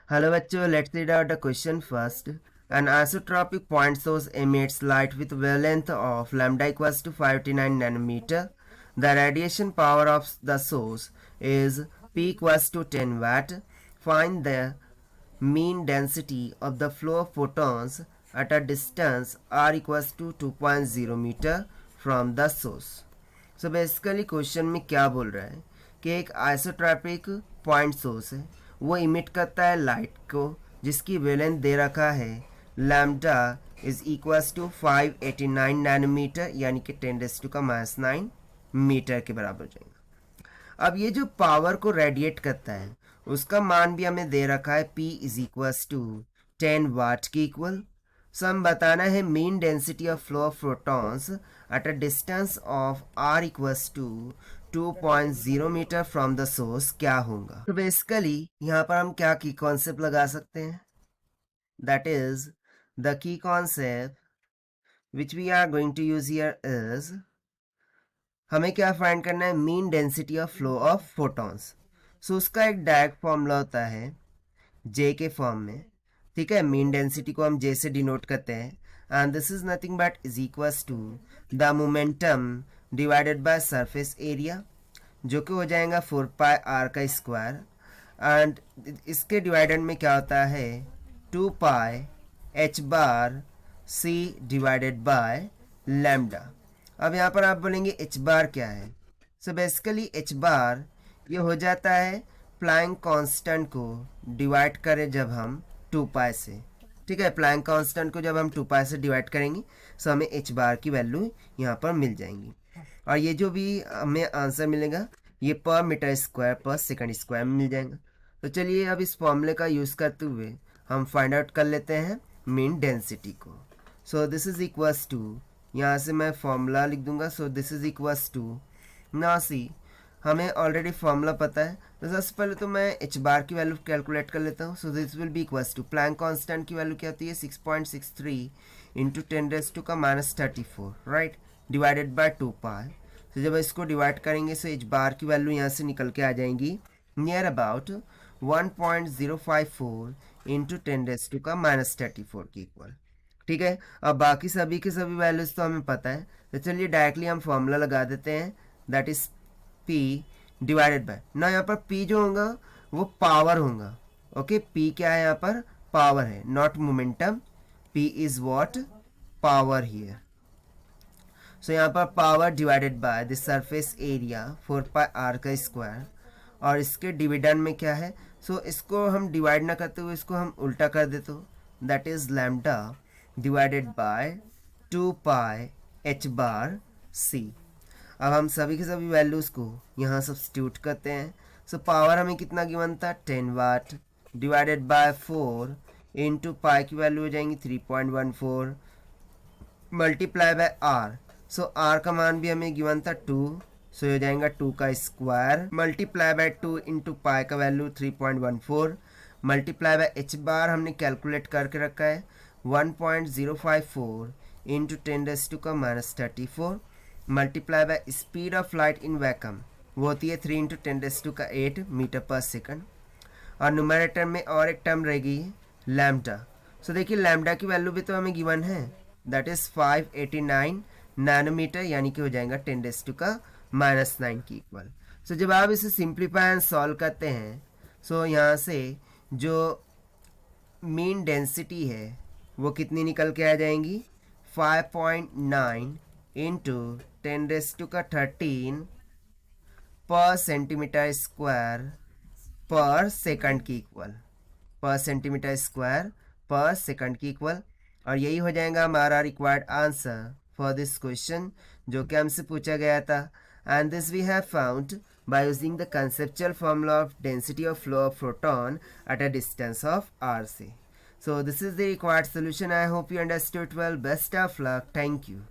Hello बच्चों, let's read out the question first. An isotropic point source emits light with wavelength of lambda equals to 589 nanometer. The radiation power of the source is P equals to 10 watt. Find the mean density of the flow of photons at a distance r equals to 2.0 meter from the source. So basically question में क्या बोल रहा है कि एक isotropic point source है, वो emit करता है लाइट को जिसकी वेलेंथ दे रखा है lambda is equals to 589 nanometre यानी कि 10⁻⁹ मीटर के बराबर हो जाएगा। अब ये जो पावर को रेडिएट करता है उसका मान भी हमें दे रखा है P is equals to 10 watt की इक्वल। सो हम बताना है mean density of flow of protons at a distance of r equals to 2.0 metre from the source क्या होगा। तो बेसिकली यहाँ पर हम क्या की कॉन्सेप्ट लगा सकते हैं, that is the key concept which we are going to use here is, हमें क्या फाइंड करना है, mean density of flow of photons. So उसका एक डायरेक्ट फॉर्मूला होता है जे के फॉर्म में, ठीक है। मीन डेंसिटी को हम जे से डिनोट करते हैं and this is nothing but is equals to the momentum divided by surface area, जो कि हो जाएगा 4πr का स्क्वायर एंड इसके डिवाइडेड में क्या होता है 2πh⁻c डिवाइडेड बाय लैम्डा। अब यहाँ पर आप बोलेंगे h बार क्या है। सो बेसिकली h बार ये हो जाता है प्लैंक कांस्टेंट को डिवाइड करें जब हम 2π से, ठीक है। प्लैंक कांस्टेंट को जब हम 2π से डिवाइड करेंगे तो हमें h बार की वैल्यू यहाँ पर मिल जाएंगी और ये जो भी हमें आंसर मिलेगा ये पर मीटर स्क्वायर पर सेकंड स्क्वायर में मिल जाएगा। तो चलिए अब इस फॉर्मूले का यूज़ करते हुए हम फाइंड आउट कर लेते हैं मीन डेंसिटी को। So this is equals to, यहाँ से मैं फॉर्मूला लिख दूंगा। So this is equals to, ना सी हमें ऑलरेडी फॉर्मूला पता है तो सबसे पहले तो मैं h बार की वैल्यू कैलकुलेट कर लेता हूँ। So this will be equals to Planck constant की वैल्यू क्या होती है 6.63 इंटू 10⁻34 राइट, डिवाइडेड बाय 2π। तो जब इसको डिवाइड करेंगे तो h बार की वैल्यू यहाँ से निकल के आ जाएंगी नियर अबाउट 1.054 इंटू 10⁻34 की इक्वल, ठीक है। अब बाकी सभी के सभी वैल्यूज तो हमें पता है, तो चलिए डायरेक्टली हम फॉर्मूला लगा देते हैं, that is P divided by ना, यहाँ पर P जो होगा वो पावर होगा, ओके। P क्या है यहाँ पर, पावर है, not momentum. P is what, power here. So यहाँ पर power divided by the surface area 4πr का स्क्वायर और इसके डिविडेंड में क्या है। सो इसको हम डिवाइड ना करते हुए इसको हम उल्टा कर देते हो, that is lambda divided by 2πh⁻c। अब हम सभी के सभी वैल्यूज़ को यहाँ सब्स्टिट्यूट करते हैं। सो पावर हमें कितना गिवन था 10 watt divided by 4 into pi की वैल्यू हो जाएंगी 3.14 multiply by R. So R का मान भी हमें गिवन था 2, सो हो जाएगा 2 का square multiply by 2 into pi का वैल्यू 3.14 मल्टीप्लाई बाय h बार हमने कैलकुलेट करके रखा है 1.054 into 10⁻34 multiply by speed of light in vacuum, वो होती है 3 इंटू 10⁸ मीटर पर सेकंड और न्यूमरेटर में और एक टर्म रहेगी लैम्डा। सो देखिए लैम्डा की वैल्यू भी तो हमें गिवन है, दैट इज 589 नैनोमीटर यानी कि हो जाएगा 10⁻⁹ की इक्वल। सो जब आप इसे सिंप्लीफाई एंड सॉल्व करते हैं सो यहाँ से जो मीन डेंसिटी है वो कितनी निकल के आ जाएंगी 5.9 इंटू 10⁻13 पर सेंटीमीटर स्क्वायर पर सेकंड की इक्वल, पर सेंटीमीटर स्क्वायर पर सेकंड की इक्वल। और यही हो जाएगा हमारा required answer for this question जो कि हमसे पूछा गया था। And this we have found by using the conceptual formula of density of flow of photon at a distance of r. So this is the required solution. I hope you understood well. Best of luck. Thank you.